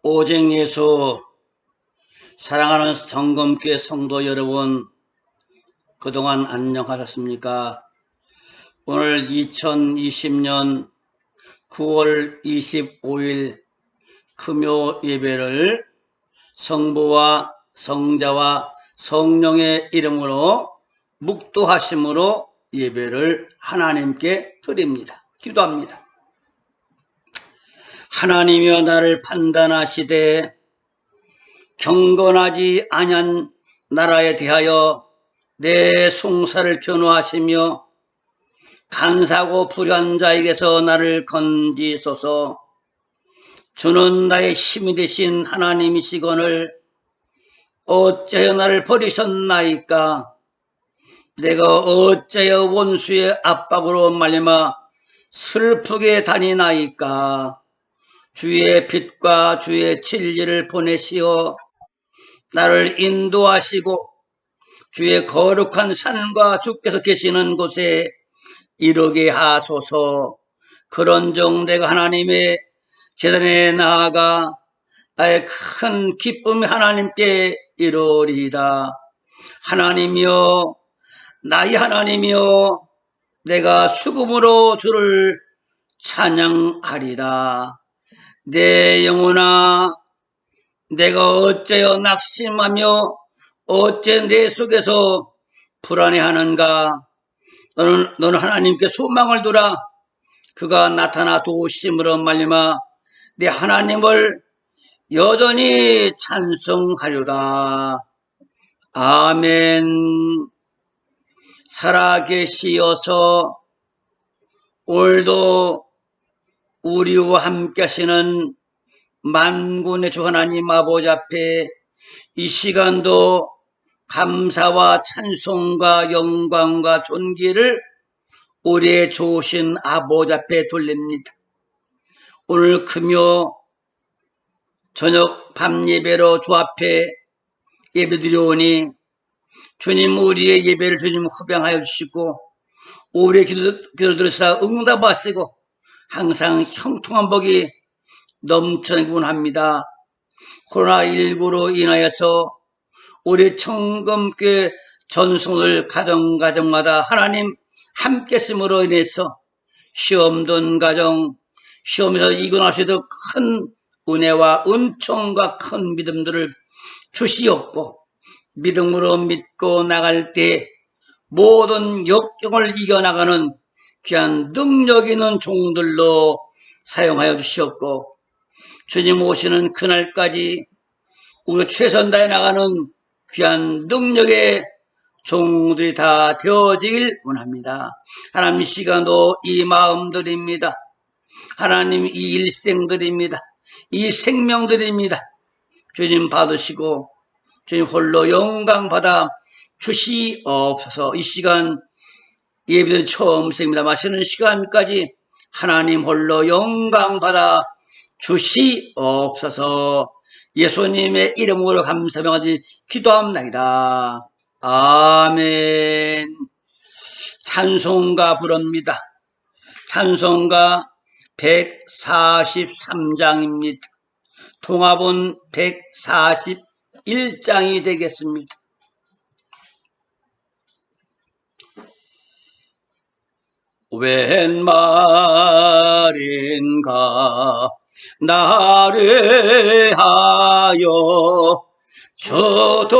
오직 예수 사랑하는 성검교회 성도 여러분, 그동안 안녕하셨습니까? 오늘 2020년 9월 25일 금요 예배를 성부와 성자와 성령의 이름으로 묵도하심으로 예배를 하나님께 드립니다. 기도합니다. 하나님이여, 나를 판단하시되 경건하지 아니한 나라에 대하여 내 송사를 변호하시며 간사하고 불의한 자에게서 나를 건지소서. 주는 나의 힘이 되신 하나님이시거늘 어찌하여 나를 버리셨나이까? 내가 어찌하여 원수의 압박으로 말미암아 슬프게 다니나이까? 주의 빛과 주의 진리를 보내시어 나를 인도하시고 주의 거룩한 산과 주께서 계시는 곳에 이르게 하소서. 그런즉 내가 하나님의 제단에 나아가 나의 큰 기쁨이 하나님께 이르리이다. 하나님이여, 나의 하나님이여, 내가 수금으로 주를 찬양하리다. 내 영혼아, 내가 어째여 낙심하며 어째 내 속에서 불안해하는가? 너는 하나님께 소망을 두라. 그가 나타나 도우심으로 말미암아 내 하나님을 여전히 찬송하리로다. 아멘. 살아계시어서 오늘도 우리와 함께 하시는 만군의 주 하나님 아버지 앞에 이 시간도 감사와 찬송과 영광과 존귀를 우리의 좋으신 아버지 앞에 돌립니다. 오늘 금요 저녁 밤 예배로 주 앞에 예배드려오니 주님, 우리의 예배를 주님 흡양하여 주시고 우리의 기도들을 응답하시고 항상 형통한 복이 넘쳐나기를 합니다. 코로나19로 인하여서 우리 청검교회 전성을 가정마다 하나님 함께 쓰므로 인해서 시험던 가정, 시험에서 이겨낼 수 있도록 큰 은혜와 은총과 큰 믿음들을 주시었고, 믿음으로 믿고 나갈 때 모든 역경을 이겨나가는 귀한 능력 있는 종들로 사용하여 주셨고, 주님 오시는 그날까지 우리 최선 다해 나가는 귀한 능력의 종들이 다 되어지길 원합니다. 하나님, 이 시간도 이 마음들입니다. 하나님, 이 일생들입니다. 이 생명들입니다. 주님 받으시고 주님 홀로 영광 받아 주시옵소서. 이 시간 예배는 처음 생입니다. 마시는 시간까지 하나님 홀로 영광 받아 주시옵소서. 예수님의 이름으로 감사하며 기도합니다. 아멘. 찬송가 부릅니다. 찬송가 143장입니다. 통합은 141장이 되겠습니다. 웬 말인가 나를 하여 저돌아가셨나?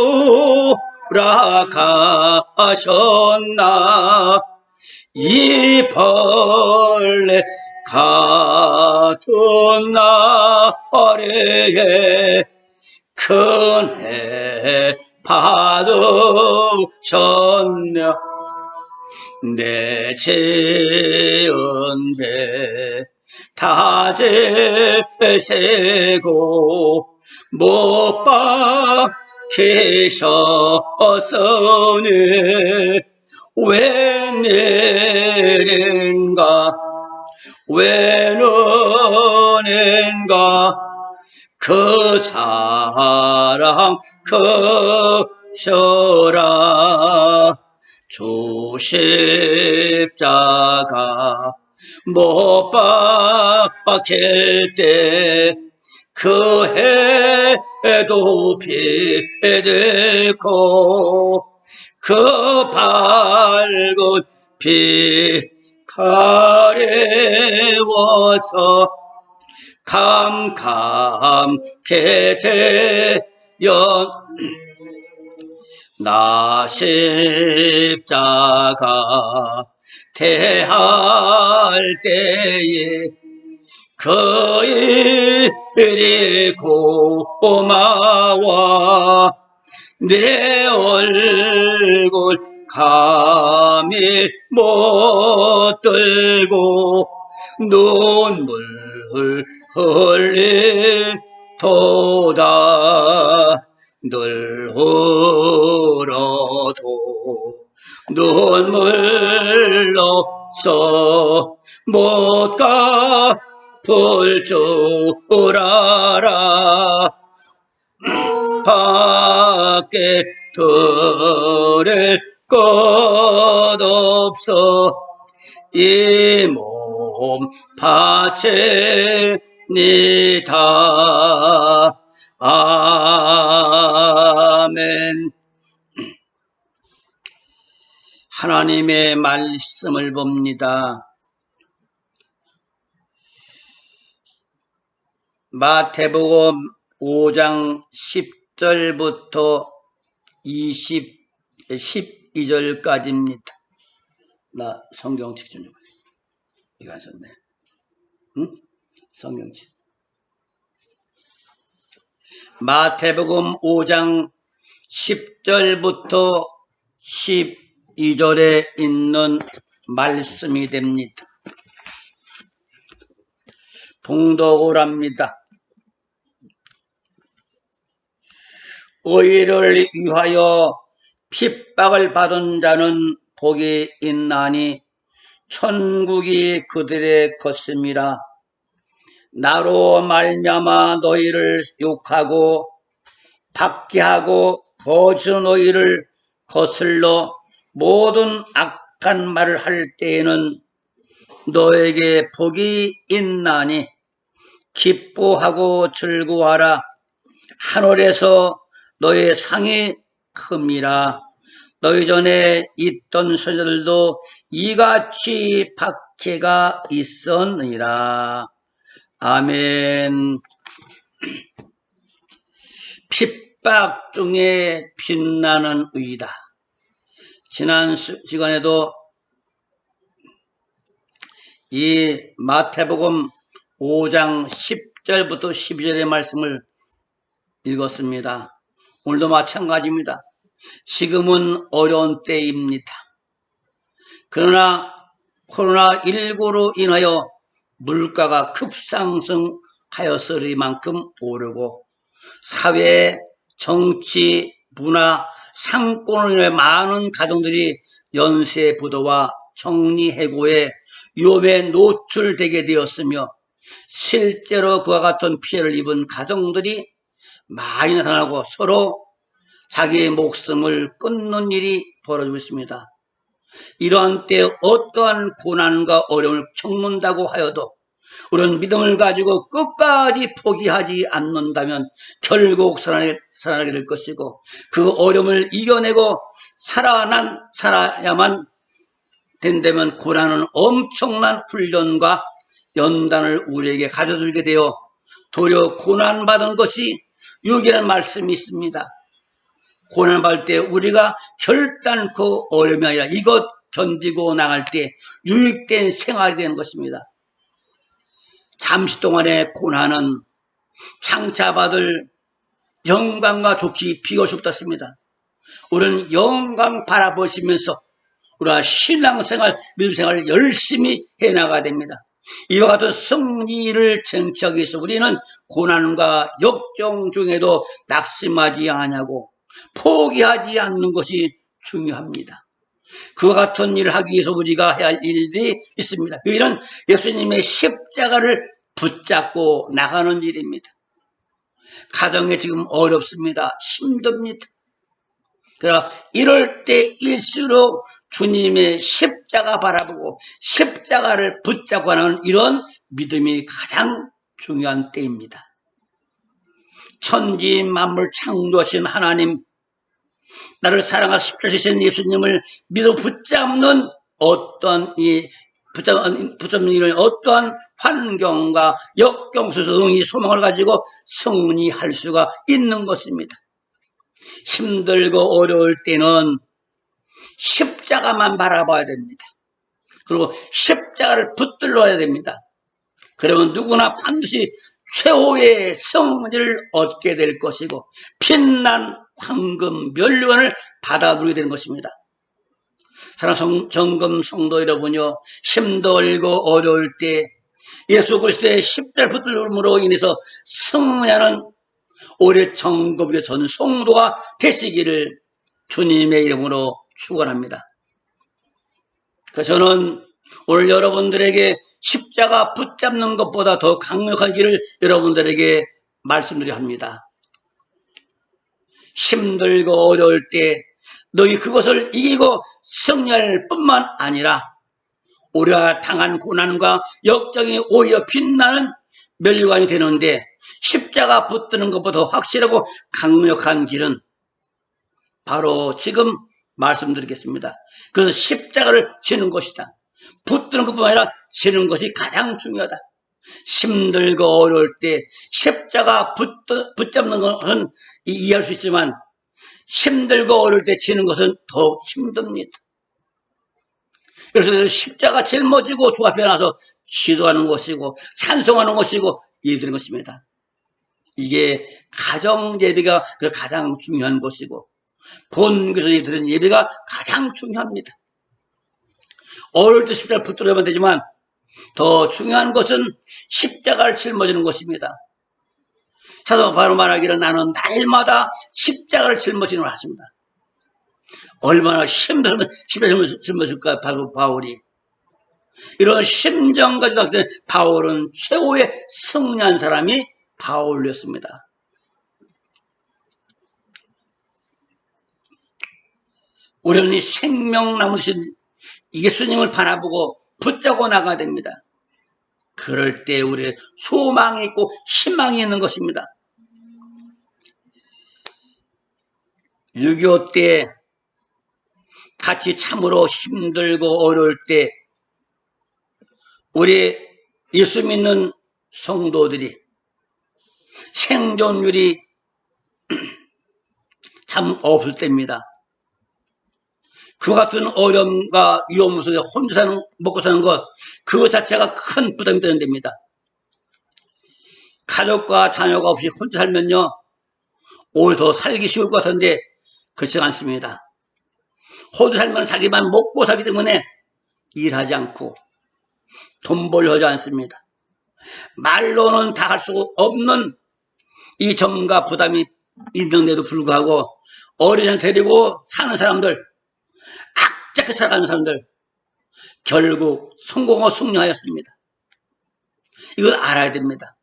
이 벌레 같은 날에 큰애 받으셨냐? 내 죄은 배 다 제세고 못 박히셨으니 웬은인가 그 사랑 크셔라. 주 십자가 못 박힐 때 그 해도 비되고 그 밝은 비 가려워서 감감케 되어 나 십자가 대할 때에 그 일이 고마워 내 얼굴 감히 못 들고 눈물 흘릴 도다 늘 울어도 눈물로써 못 갚을 줄 알아 밖에 들을 것 없어 이 몸 바칩니다. 아멘. 하나님의 말씀을 봅니다. 마태복음 5장 10절부터 12절까지입니다. 나 성경책 좀 이거 안 썼네. 응? 성경책. 마태복음 5장 10절부터 12절에 있는 말씀이 됩니다. 봉독을 합니다. 의를 위하여 핍박을 받은 자는 복이 있나니 천국이 그들의 것임이라. 나로 말미암아 너희를 욕하고 박해하고 거짓 너희를 거슬러 모든 악한 말을 할 때에는 너에게 복이 있나니 기뻐하고 즐거워하라. 하늘에서 너의 상이 큼이라. 너희 전에 있던 선지자들도 이같이 박해가 있었느니라. 아멘. 핍박 중에 빛나는 의다. 지난 시간에도 이 마태복음 5장 10절부터 12절의 말씀을 읽었습니다. 오늘도 마찬가지입니다. 지금은 어려운 때입니다. 그러나 코로나19로 인하여 물가가 급상승하였으리만큼 오르고 사회, 정치, 문화, 상권으로 인해 많은 가정들이 연쇄 부도와 정리해고에 위험에 노출되게 되었으며 실제로 그와 같은 피해를 입은 가정들이 많이 나타나고 서로 자기의 목숨을 끊는 일이 벌어지고 있습니다. 이러한 때 어떠한 고난과 어려움을 겪는다고 하여도 우리는 믿음을 가지고 끝까지 포기하지 않는다면 결국 살아나게 될 것이고 그 어려움을 이겨내고 살아야만 된다면 고난은 엄청난 훈련과 연단을 우리에게 가져주게 되어 도리어 고난받은 것이 유익이라는 말씀이 있습니다. 고난받을 때 우리가 결단코 어려움이 아니라 이것 견디고 나갈 때 유익된 생활이 되는 것입니다. 잠시 동안의 고난은 장차 받을 영광과 좋게 비교할 수 없습니다. 우리는 영광 바라보시면서 우리가 신앙생활, 믿음생활을 열심히 해나가야 됩니다. 이와 같은 승리를 쟁취하기 위해서 우리는 고난과 역경 중에도 낙심하지 않냐고 포기하지 않는 것이 중요합니다. 그와 같은 일을 하기 위해서 우리가 해야 할 일들이 있습니다. 그 일은 예수님의 십자가를 붙잡고 나가는 일입니다. 가정에 지금 어렵습니다. 힘듭니다. 그러나 이럴 때일수록 주님의 십자가 바라보고 십자가를 붙잡고 하는 이런 믿음이 가장 중요한 때입니다. 천지 만물 창조하신 하나님, 나를 사랑하사 십자가신 예수님을 믿어 붙잡는 붙잡는 이런 어떠한 환경과 역경 속에서 이 소망을 가지고 승리할 수가 있는 것입니다. 힘들고 어려울 때는 십자가만 바라봐야 됩니다. 그리고 십자가를 붙들어야 됩니다. 그러면 누구나 반드시 최후의 승리를 얻게 될 것이고 빛난 황금 면류관을 받아들이게 되는 것입니다. 사랑하는 정금 성도 여러분요, 힘들고 어려울 때 예수 그리스도의 십자가 붙들림으로 인해서 승리하는 올해 정금에 선 성도가 되시기를 주님의 이름으로 축원합니다. 그래서 저는 오늘 여러분들에게 십자가 붙잡는 것보다 더 강력한 길을 여러분들에게 말씀드려 합니다. 힘들고 어려울 때 너희 그것을 이기고 승리할 뿐만 아니라 우리가 당한 고난과 역경이 오히려 빛나는 면류관이 되는데 십자가 붙드는 것보다 더 확실하고 강력한 길은 바로 지금 말씀드리겠습니다. 그래서 십자가를 지는 것이다. 붙드는 것뿐만 아니라 지는 것이 가장 중요하다. 힘들고 어려울 때 십자가 붙잡는 것은 이해할 수 있지만 힘들고 어려울 때 지는 것은 더 힘듭니다. 그래서 십자가 짊어지고 주 앞에 나서 기도하는 것이고 찬송하는 것이고 예배드리는 것입니다. 이게 가정 예배가 가장 중요한 것이고 본교에서 예배드리는 예배가 가장 중요합니다. 어려울 때 십자가를 붙들어야만 되지만 더 중요한 것은 십자가를 짊어지는 것입니다. 사도 바울은 말하기를 나는 날마다 십자가를 짊어지는 하십니다. 얼마나 힘들면 십자가를 짊어질까 바울이. 이런 심정까지 봤을 때 바울은 최고의 승리한 사람이 바울이었습니다. 우리는 이 생명 남으신 예수님을 바라보고 붙잡고 나가야 됩니다. 그럴 때 우리의 소망이 있고 희망이 있는 것입니다. 6.25 때 같이 참으로 힘들고 어려울 때 우리 예수 믿는 성도들이 생존율이 참 없을 때입니다. 그 같은 어려움과 위험 속에 혼자 먹고 사는 것, 그것 자체가 큰 부담이 되는 데입니다. 가족과 자녀가 없이 혼자 살면요, 오히려 더 살기 쉬울 것 같은데, 그렇지 않습니다. 혼자 살면 자기만 먹고 살기 때문에 일하지 않고, 돈 벌려 하지 않습니다. 말로는 다 할 수 없는 이 점과 부담이 있는데도 불구하고, 어린이를 데리고 사는 사람들, 악착같이 살아가는 사람들 결국 성공하고 승리하였습니다. 이걸 알아야 됩니다.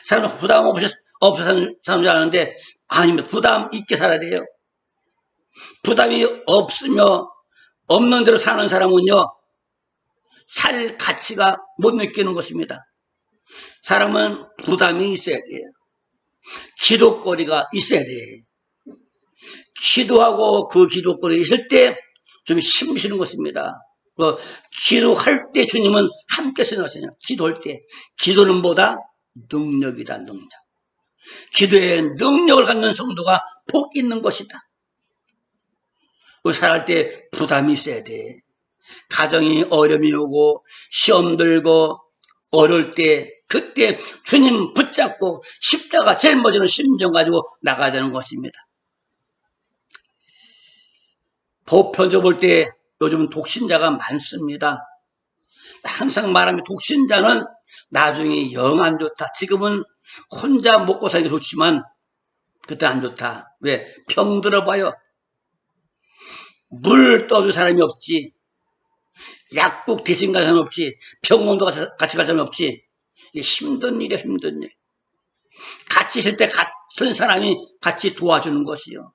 사람은 부담 없이 사는 사람인 줄 아는데 아닙니다. 부담 있게 살아야 돼요. 부담이 없는 대로 사는 사람은요, 살 가치가 못 느끼는 것입니다. 사람은 부담이 있어야 돼요. 기도거리가 있어야 돼요. 기도하고 그 기도거리 있을 때 좀 힘쓰는 것입니다. 기도할 때 주님은 함께 생각하시냐. 기도할 때. 기도는 뭐다? 능력이다, 능력. 기도에 능력을 갖는 성도가 복 있는 것이다. 살아갈 때 부담이 있어야 돼. 가정이 어려움이 오고 시험 들고 어려울 때 그때 주님 붙잡고 십자가 짊어지는 심정 가지고 나가야 되는 것입니다. 보편적으로 볼 때 요즘은 독신자가 많습니다. 항상 말하면 독신자는 나중에 영 안 좋다. 지금은 혼자 먹고 살기 좋지만 그때 안 좋다. 왜? 병 들어봐요. 물 떠줄 사람이 없지. 약국 대신 갈 사람이 없지. 병원도 같이 갈 사람이 없지. 이게 힘든 일이야, 힘든 일. 같이 있을 때 같은 사람이 같이 도와주는 것이요.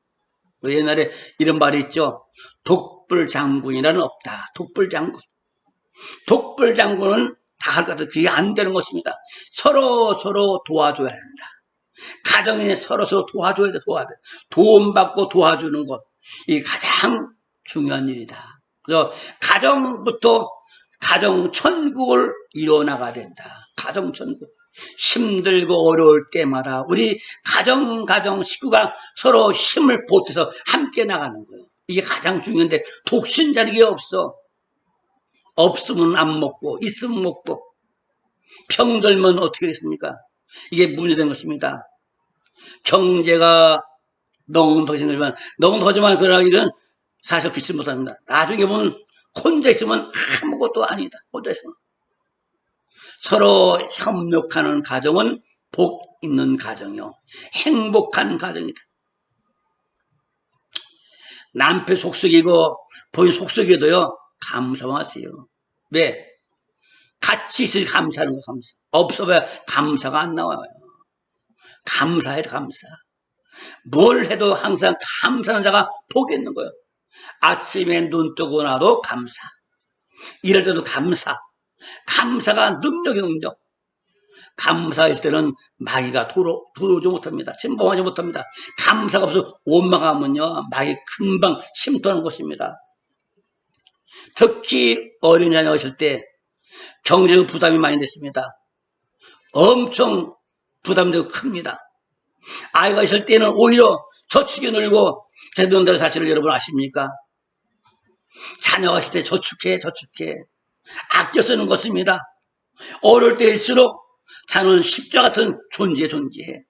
옛날에 이런 말이 있죠. 독불장군이라는 없다. 독불장군. 독불장군은 다 할 것 같아도 그게 안 되는 것입니다. 서로 도와줘야 한다. 가정에 서로서로 도와줘야 돼, 도움받고 도와주는 것. 이 가장 중요한 일이다. 그래서 가정부터 가정천국을 이뤄나가야 된다. 가정천국. 힘들고 어려울 때마다 우리 가정 식구가 서로 힘을 보태서 함께 나가는 거예요. 이게 가장 중요한데 독신자는 게 없어. 없으면 안 먹고 있으면 먹고 병들면 어떻게 하겠습니까? 이게 문제된 것입니다. 경제가 넉넉하지만 그러나 일은 사실 그렇지 못합니다. 나중에 보면 혼자 있으면 아무것도 아니다. 혼자 있으면. 서로 협력하는 가정은 복 있는 가정이요. 행복한 가정이다. 남편 속썩이고 부인 속썩여도요. 감사하세요. 왜? 같이 있을 감사하는 거 감사. 없어봐야 감사가 안 나와요. 감사해 감사. 뭘 해도 항상 감사하는 자가 복이 있는 거예요. 아침에 눈 뜨고 나도 감사. 이럴 때도 감사. 감사가 능력이 능력. 감사할 때는 마귀가 들어오지 못합니다. 침범하지 못합니다. 감사가 없어 원망하면요 마귀 금방 침투하는 것입니다. 특히 어린 자녀가 있을 때 경제적 부담이 많이 됐습니다. 엄청 부담되고 큽니다. 아이가 있을 때는 오히려 저축이 늘고 되는 사실을 여러분 아십니까? 자녀가 있을 때 저축해 아껴 쓰는 것입니다. 어릴 때일수록 자녀는 십자 같은 존재해.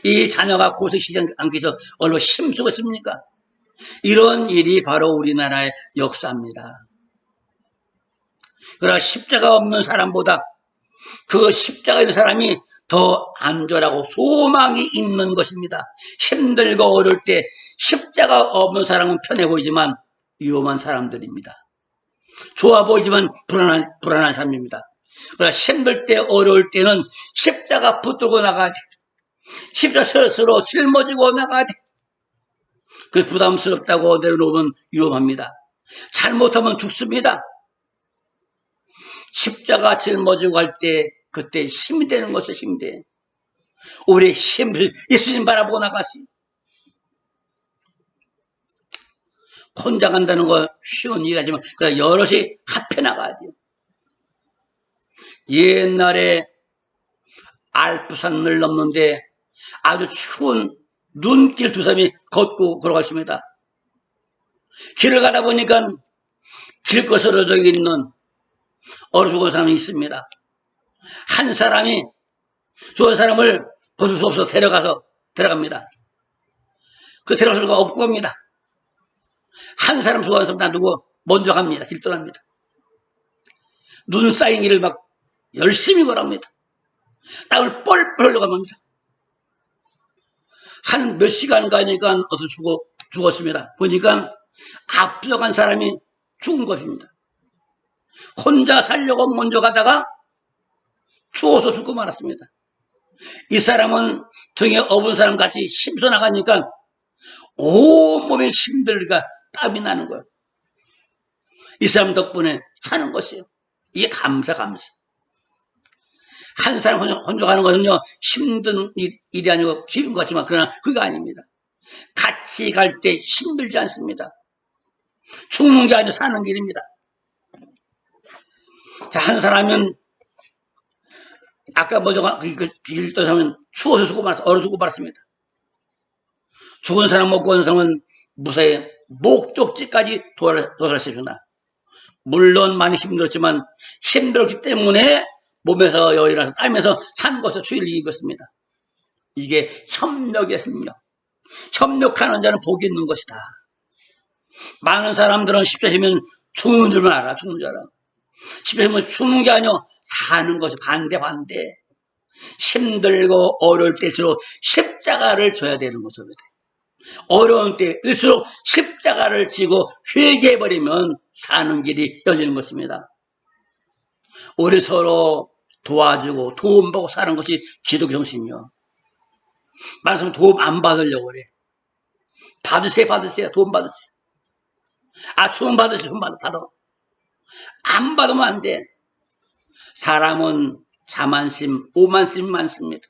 이 자녀가 고생시키지 않기 위해서 얼마나 힘쓰겠습니까? 이런 일이 바로 우리나라의 역사입니다. 그러나 십자가 없는 사람보다 그 십자가 있는 사람이 더 안전하고 소망이 있는 것입니다. 힘들고 어려울 때 십자가 없는 사람은 편해 보이지만 위험한 사람들입니다. 좋아 보이지만 불안한 사람입니다. 그러나 힘들 때 어려울 때는 십자가 붙들고 나가야 돼. 십자가 스스로 짊어지고 나가야 돼. 그 부담스럽다고 내려놓으면 위험합니다. 잘못하면 죽습니다. 십자가 짊어지고 갈 때 그때 힘이 되는 것이죠. 힘이 돼. 우리 힘을 예수님 바라보고 나가시. 혼자 간다는 거 쉬운 일이지만 여럿이 합해 나가야 돼요. 옛날에 알프산을 넘는데 아주 추운 눈길 두 사람이 걷고 걸어갔습니다. 길을 가다 보니까 길거스로 저기 있는 얼어 죽은 사람이 있습니다. 한 사람이 죽은 사람을 벗을 수 없어 데려갑니다. 그 데려갈 수가 없고 갑니다. 한 사람 죽은 사람 놔두고 먼저 갑니다. 길 떠납니다. 눈 쌓인 길을 막 열심히 걸어갑니다. 땀을 뻘뻘 흘려갑니다. 한 몇 시간 가니까 어서 죽었습니다. 보니까 앞서간 사람이 죽은 것입니다. 혼자 살려고 먼저 가다가 추워서 죽고 말았습니다. 이 사람은 등에 업은 사람 같이 힘써 나가니까 온몸에 힘들니까 땀이 나는 거예요. 이 사람 덕분에 사는 것이에요. 이게 감사. 한 사람 혼자 가는 것은요 힘든 일이 아니고 쉬운 것 같지만 그러나 그거 아닙니다. 같이 갈 때 힘들지 않습니다. 죽는 게 아니라 사는 길입니다. 자, 한 사람은 아까 먼저 길 떠는 사람은 추워서 죽고 말았어. 얼어 죽고 말았습니다. 죽은 사람 먹고 온 사람은 무사히 목적지까지 도달했습니다. 물론 많이 힘들었지만 힘들었기 때문에 몸에서 열이 나서 땀에서 산 것을 주의를 이겼습니다. 이게 협력의 협력. 협력하는 자는 복이 있는 것이다. 많은 사람들은 십자시면 죽는 줄만 알아. 십자시면 죽는 게 아니오 사는 것이 반대. 힘들고 어려울 때일수록 십자가를 져야 되는 거죠. 어려운 때일수록 십자가를 지고 회개해버리면 사는 길이 열리는 것입니다. 우리 서로 도와주고 도움받고 사는 것이 기독교 정신이요. 말씀 도움 안 받으려고 그래. 받으세요. 도움 받으세요. 주문 받으세요. 받아. 안 받으면 안 돼. 사람은 자만심, 오만심이 많습니다.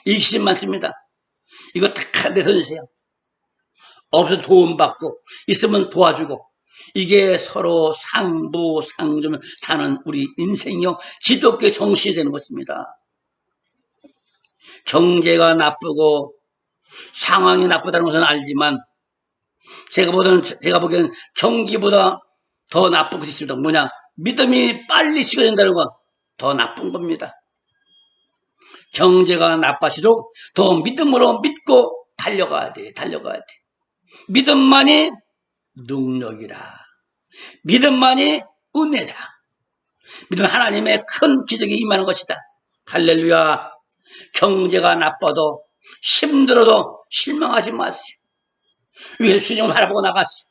이기심 많습니다. 이거 탁 내서주세요. 없어도 도움받고 있으면 도와주고 이게 서로 상부상조면 사는 우리 인생이요 기독교 정신이 되는 것입니다. 경제가 나쁘고 상황이 나쁘다는 것은 알지만 제가 보기에는 경기보다 더 나쁜 것이 있습니다. 뭐냐? 믿음이 빨리 식어진다는 건 더 나쁜 겁니다. 경제가 나빠질수록 더 믿음으로 믿고 달려가야 돼. 믿음만이 능력이라. 믿음만이 은혜다. 믿음 하나님의 큰 기적이 임하는 것이다. 할렐루야. 경제가 나빠도 힘들어도 실망하지 마세요. 위에서 주님을 바라보고 나가세요.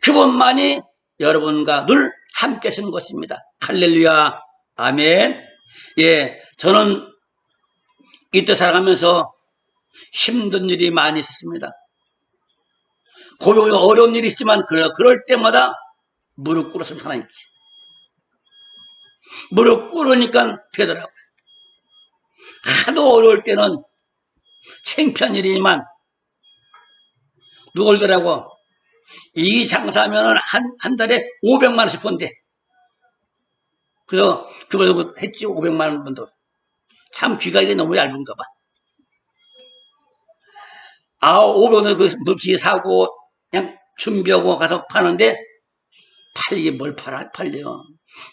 그분만이 여러분과 늘 함께 하시는 것입니다. 할렐루야. 아멘. 예, 저는 이때 살아가면서 힘든 일이 많이 있었습니다. 고용이 어려운 일이 있지만 그럴 때마다 무릎 꿇었으면 하나님께. 무릎 꿇으니까 되더라고요. 하도 어려울 때는 창피한 일이지만 누가 그러더라고. 이 장사하면 한 달에 500만 원씩 번대. 그래서 그걸 했지. 500만 원 번도. 참 귀가 이게 너무 얇은가 봐. 500원 그 물기에 사고 그냥 준비하고 가서 파는데 팔리게 뭘 팔려.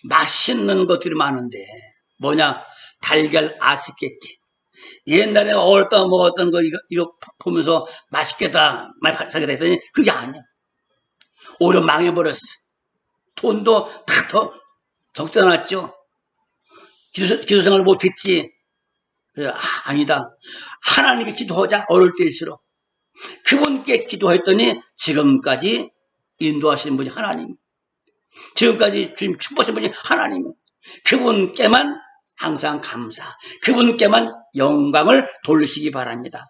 맛있는 것들이 많은데 뭐냐. 달걀 아쉽겠지. 옛날에 어릴 때 먹었던 거 이거 보면서 맛있겠다 많이 사게 됐더니 그게 아니야. 오히려 망해버렸어. 돈도 다 더 적잖았죠. 기도생활을 못했지. 그래, 아니다. 하나님께 기도하자. 어릴 때일수록 그분께 기도했더니 지금까지 인도하시는 분이 하나님. 지금까지 주님 축복하신 분이 하나님. 그분께만 항상 감사. 그분께만 영광을 돌리시기 바랍니다.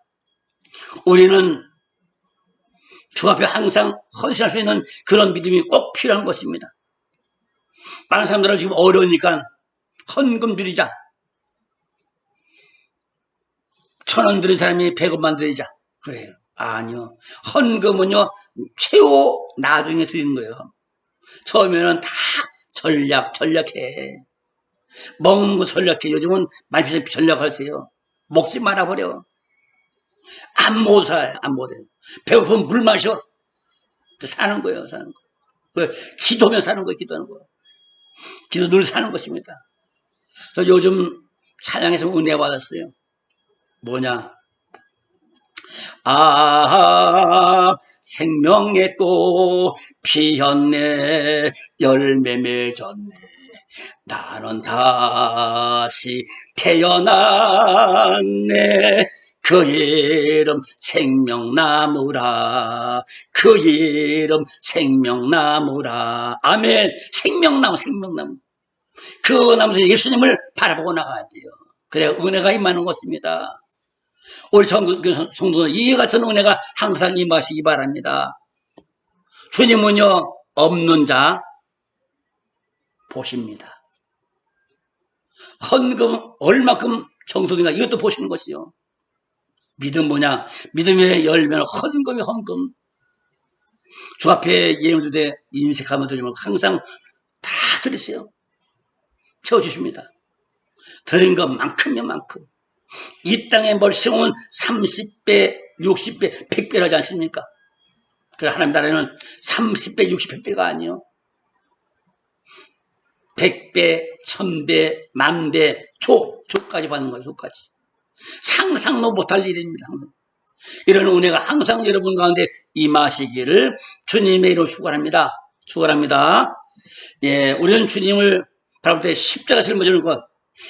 우리는 주 앞에 항상 헌신할 수 있는 그런 믿음이 꼭 필요한 것입니다. 많은 사람들은 지금 어려우니까 헌금 드리자. 1,000원 드린 사람이 100원만 드리자. 그래요. 아니요. 헌금은요, 최후 나중에 드리는 거예요. 처음에는 다 전략해. 먹는 거 전략해. 요즘은 많이 전략하세요. 먹지 말아버려. 안 먹어도 살아요. 안 먹어도 돼요. 배고프면 물 마셔. 사는 거예요. 기도하면 사는 거예요. 기도하는 거예요. 기도 늘 사는 것입니다. 그래서 요즘 찬양에서 은혜 받았어요. 뭐냐? 생명의 꽃 피었네. 열매 맺었네. 나는 다시 태어났네. 그 이름 생명나무라. 그 이름 생명나무라. 아멘. 생명나무. 그 나무에서 예수님을 바라보고 나가야 돼요. 그래야 은혜가 임하는 것입니다. 우리 성도는 이 같은 은혜가 항상 임하시기 바랍니다. 주님은요, 없는 자 보십니다. 헌금 얼마큼 정도인가 이것도 보시는 것이요. 믿음 뭐냐? 믿음의 열매는 헌금이 헌금. 주 앞에 예물들 때 인색하면 드리면 항상 다 드리세요. 채워주십니다. 드린 것만큼요, 만큼. 이 땅에 뭘 심으면 30배, 60배, 100배를 하지 않습니까? 그래, 하나님 나라에는 30배, 60배, 100배가 아니요. 100배, 1000배, 10,000배, 조까지 받는 거예요, 조까지. 상상도 못할 일입니다. 이런 은혜가 항상 여러분 가운데 임하시기를 주님의 이름으로 축원합니다. 예, 우리는 주님을 바라볼 때 십자가 짊어지는 것,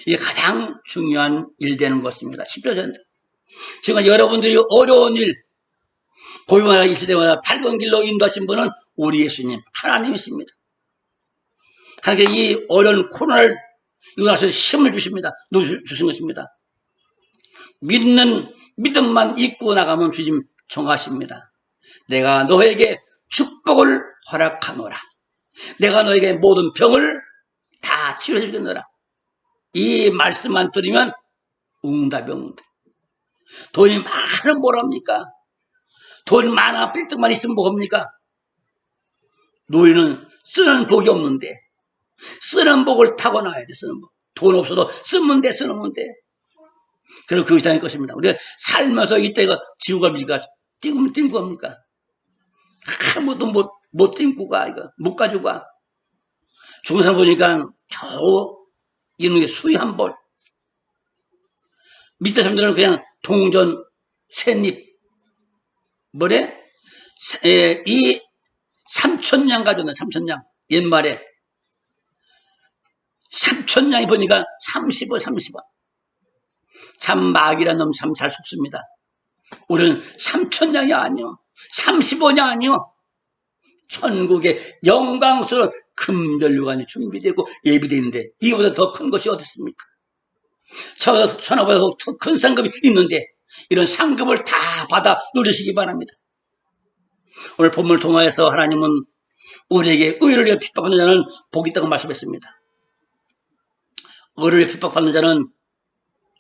이게 가장 중요한 일 되는 것입니다. 십자가. 지금 여러분들이 어려운 일, 고용하다 있을 때마다 밝은 길로 인도하신 분은 우리 예수님, 하나님이십니다. 하나님께 이 어려운 코로나를 이거 나서 힘을 주십니다. 주신 것입니다. 믿음만 잊고 나가면 주님 정하십니다. 내가 너에게 축복을 허락하노라. 내가 너에게 모든 병을 다 치료해 주겠노라. 이 말씀만 들으면 응답이 옵니다. 돈이 많으면 뭐랍니까? 돈 많아 빌딩만 있으면 뭐합니까? 노인은 쓰는 복이 없는데 쓰는 복을 타고나야 돼. 쓰는 복. 돈 없어도 쓰면 돼. 쓰면 돼. 그리고 그 이상의 것입니다. 우리가 살면서 이때가 지구갑니까? 띵고 갑니까? 아무도 못 띵고 가. 이거 못 가지고 가. 죽은 사람 보니까 겨우 이런 게 수위 한 벌. 밑에 사람들은 그냥 동전 셋잎. 뭐래? 이 3,000냥 가졌네. 3,000냥. 옛말에 3,000냥이 보니까 30원 30원. 참 마귀란 놈 참 잘 속습니다. 우리는 3,000냥이 아니요. 30원이 아니요. 천국의 영광스러운 금전류관이 준비되고 예비되어 있는데 이거보다 더 큰 것이 어디 있습니까? 천하보다 더 큰 상급이 있는데 이런 상급을 다 받아 누리시기 바랍니다. 오늘 본문을 통하여서 하나님은 우리에게 의를 위해 핍박받는 자는 복이 있다고 말씀했습니다. 의를 위해 핍박받는 자는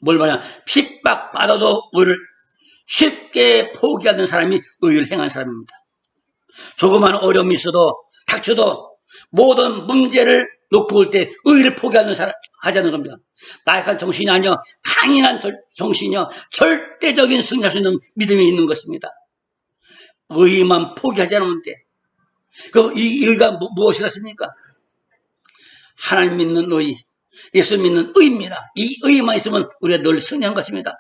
뭘 말하냐? 핍박받아도 의를 쉽게 포기하는 사람이 의를 행한 사람입니다. 조그만 어려움이 있어도 닥쳐도 모든 문제를 놓고 올 때 의를 포기하는 사람 하자는 겁니다. 나약한 정신이 아니여 강인한 정신이여 절대적인 승리할 수 있는 믿음이 있는 것입니다. 의만 포기하지 않으면 돼. 그럼 이 의가 무엇이겠습니까? 하나님 믿는 의, 예수 믿는 의입니다. 이 의만 있으면 우리가 늘 승리한 것입니다.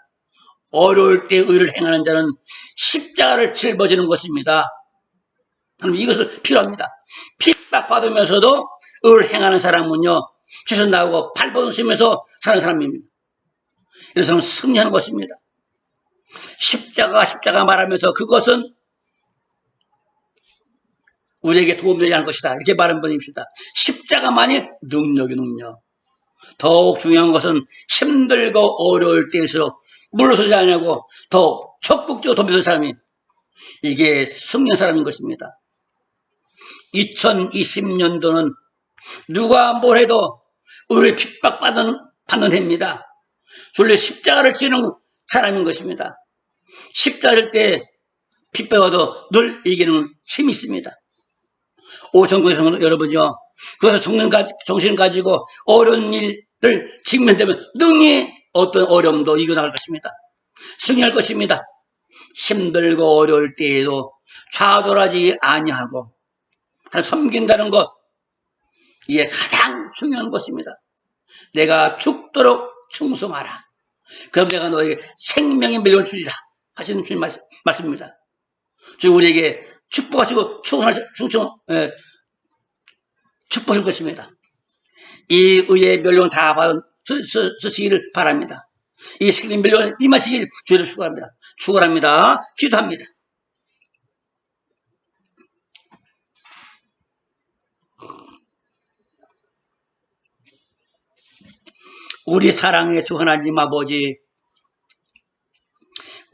어려울 때 의를 행하는 자는 십자가를 짊어지는 것입니다. 하나님 이것을 필요합니다. 핍박받으면서도 의를 행하는 사람은요, 주선 나오고 발버둥 치면서 사는 사람입니다. 이런 사람은 승리하는 것입니다. 십자가 말하면서 그것은 우리에게 도움되지 않을 것이다. 이렇게 말한 분입니다. 십자가만이 능력. 더욱 중요한 것은 힘들고 어려울 때일수록 물러서지 않냐고 더 적극적으로 돕는 사람이 이게 승리한 사람인 것입니다. 2020년도는 누가 뭘 해도 의를 핍박받는 해입니다. 원래 십자가를 지는 사람인 것입니다. 십자가를 때 핍박해도 늘 이기는 힘이 있습니다. 오천국에서 여러분요, 그래서 죽는 정신을 가지고 어려운 일을 직면되면 능히 어떤 어려움도 이겨나갈 것입니다. 승리할 것입니다. 힘들고 어려울 때에도 좌절하지 아니하고 섬긴다는 것, 이게 가장 중요한 것입니다. 내가 죽도록 충성하라. 그럼 내가 너에게 생명의 멸류관을 주리라 하시는 주님 말씀입니다. 주님 우리에게 축복하시고 축복할 것입니다. 이 의의 멸류관 다 받은 쓰시기를 바랍니다. 이 생명 멸류관 임하시길 주를 축원합니다. 기도합니다. 우리 사랑의 주 하나님 아버지,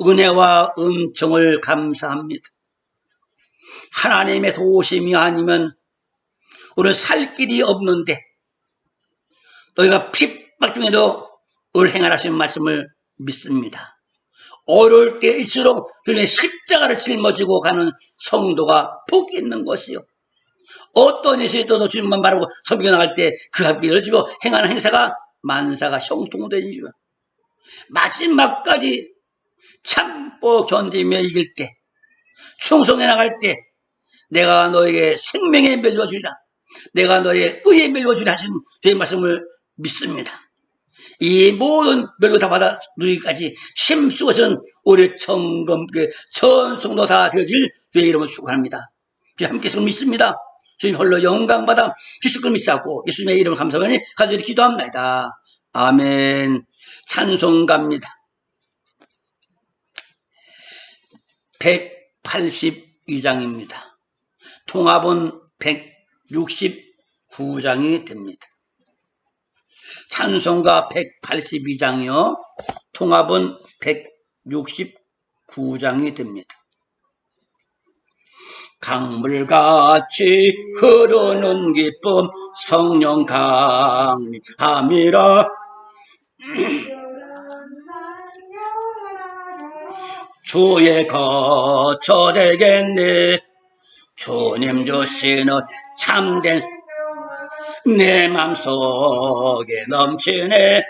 은혜와 은총을 감사합니다. 하나님의 도우심이 아니면 우리는 살 길이 없는데 너희가 핍박 중에도 을행하라시는 말씀을 믿습니다. 어려울 때일수록 주님의 십자가를 짊어지고 가는 성도가 복이 있는 것이요. 어떤 일이 있어도 주님만 바라고 섬겨나갈 때 그 앞길을 지고 행하는 행사가 만사가 형통되니까 마지막까지 참고 견디며 이길 때, 충성해 나갈 때 내가 너에게 생명의 멸류관 주리라, 내가 너의 의의 멸류관 주리라 하신 주의 말씀을 믿습니다. 이 모든 멸류관 다 받아 누리기까지 힘쓰고서는 우리 청검교회 전성도 다 되어질 주의 이름을 축원합니다. 주님 함께서 믿습니다. 주님 홀로 영광받아 주실 걸 믿사고 예수님의 이름을 감사하니 간절히 기도합니다. 아멘. 찬송 갑니다. 182장입니다. 통합은 169장이 됩니다. 찬송가 182장이요. 통합은 169장이 됩니다. 강물같이 흐르는 기쁨 성령 강림함이라 주의 거처 되겠네. 주님 주시는 참된 내 맘속에 넘치네.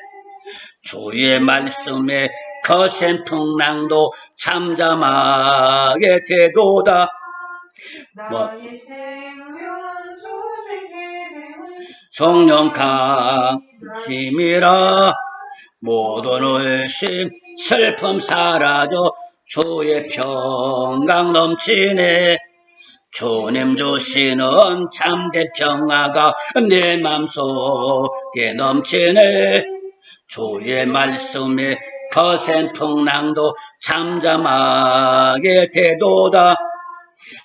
주의 말씀에 거센 풍랑도 잠잠하게 되도다. 성령 강심이라 모든 의심 슬픔 사라져 주의 평강 넘치네. 주님 주시는 참된 평화가 내 맘속에 넘치네. 주의 말씀에 거센 풍랑도 잠잠하게 되도다.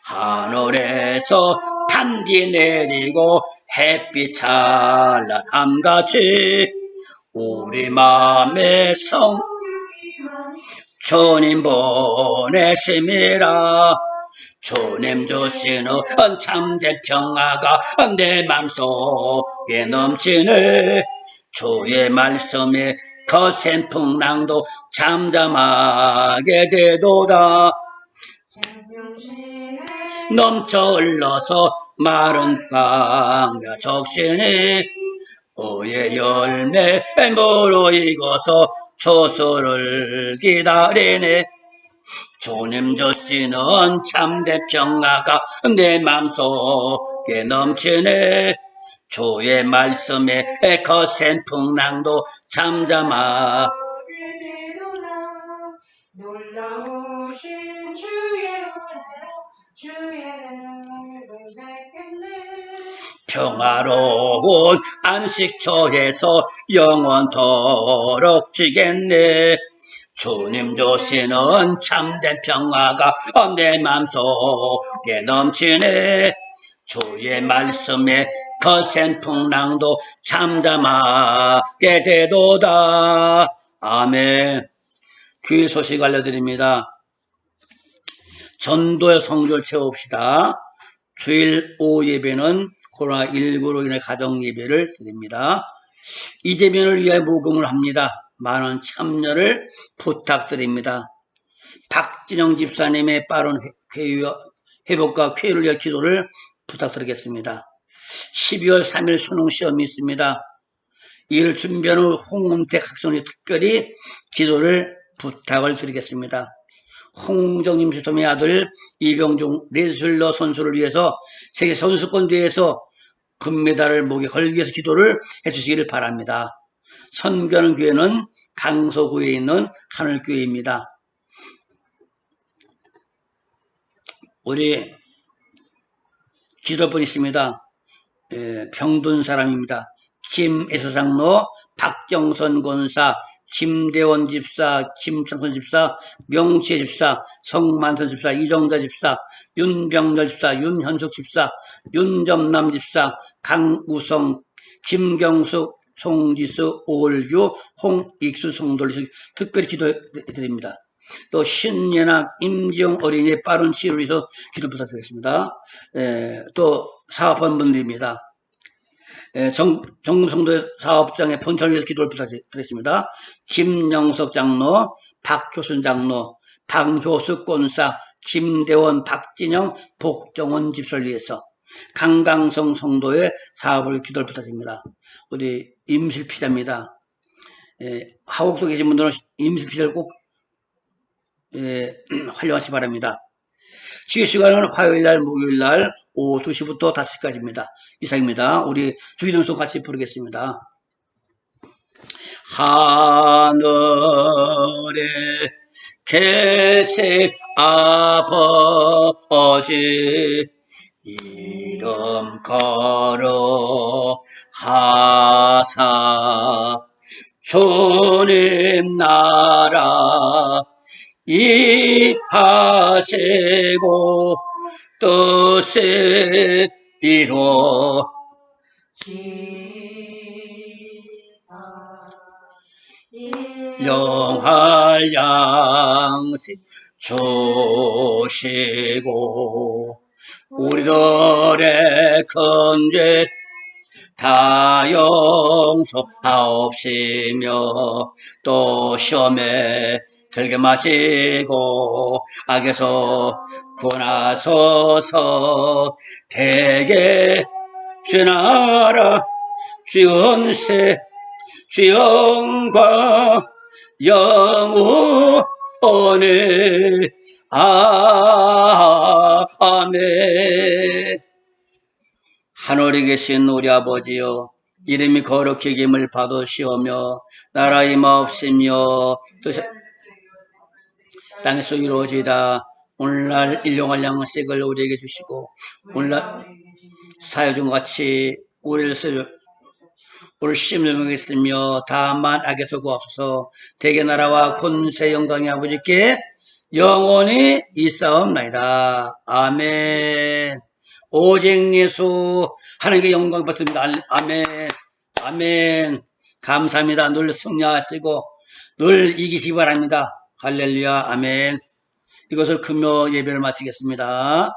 하늘에서 단비 내리고 햇빛 찬란함같이 우리 마음에 주님 보내심이라. 주님 주시는 참된 평화가 내 맘속에 넘치네. 주의 말씀에 거센 풍랑도 잠잠하게 되도다. 넘쳐 흘러서 마른 땅과 적신이 의의 열매 무르익어서 초수를 기다리네. 주님 주시는 참된 평화가 내 맘속에 넘치네. 주의 말씀에 거센 풍랑도 잠잠하게 놀라우신 주의 평화로운 안식처에서 영원토록 지겠네. 주님 주시는 참된 평화가 내 맘속에 넘치네. 주의 말씀에 거센 풍랑도 잠잠하게 되도다. 아멘. 귀 소식 알려드립니다. 전도의 성조를 채웁시다. 주일 오후 예배는 코로나19로 인해 가정 예배를 드립니다. 이재민을 위해 모금을 합니다. 많은 참여를 부탁드립니다. 박진영 집사님의 빠른 회복과 쾌유를 위해 기도를 부탁드리겠습니다. 12월 3일 수능 시험이 있습니다. 이를 준비하는 홍은택 학생이 특별히 기도를 부탁을 드리겠습니다. 홍정임 집사님의 아들 이병종 레슬러 선수를 위해서 세계 선수권 대회에서 금메달을 목에 걸기 위해서 기도를 해주시기를 바랍니다. 선교하는 교회는 강서구에 있는 하늘교회입니다. 우리 기도분 있습니다. 병든 사람입니다. 김애서 장로, 박정선 권사, 김대원 집사, 김창선 집사, 명치혜 집사, 성만선 집사, 이정자 집사, 윤병렬 집사, 윤현숙 집사, 윤점남 집사, 강우성, 김경숙, 송지수, 오을규, 홍익수 성도를 특별히 기도해드립니다. 또 신예나 임지영 어린이의 빠른 치료를 위해서 기도 부탁드리겠습니다. 또 사업한 분들입니다. 정금성도의 사업장의 본청을 위해서 기도를 부탁드리겠습니다. 김영석 장로, 박효순 장로, 박효수 권사, 김대원, 박진영, 복정원 집사를 위해서 강강성 성도의 사업을 기도를 부탁드립니다. 우리 임실피자입니다. 하옥에 계신 분들은 임실피자를 꼭 활용하시기 바랍니다. 주의시간은 화요일날, 목요일날 오후 2시부터 5시까지입니다. 이상입니다. 우리 주기도문송 같이 부르겠습니다. 하늘에 계신 아버지 이름 걸어 하사 주님 나라 이하시고 뜻을 이루어 영할 양식 주시고 우리들의 큰 죄 다 용서하옵시며 또 시험에 들게 마시고 악에서 구원하소서. 대개 주의 나라 주의 은세 주의 영광 영원히 아멘. 하늘에 계신 우리 아버지여, 이름이 거룩히 여김을 받으시오며 나라 임하옵시며 뜻이 땅에서 이루어지이다. 오늘날 일용할 양식을 우리에게 주시고 오늘날 사여준 같이 우리를 심령하겠으며 다만 악에서 구하소서. 대개 나라와 권세 영광의 아버지께 영원히 있사옵나이다. 아멘. 오직 예수 하나님께 영광 받습니다. 아멘. 아멘. 감사합니다. 늘 승리하시고 늘 이기시기 바랍니다. 할렐루야. 아멘. 이것을 금요 예배를 마치겠습니다.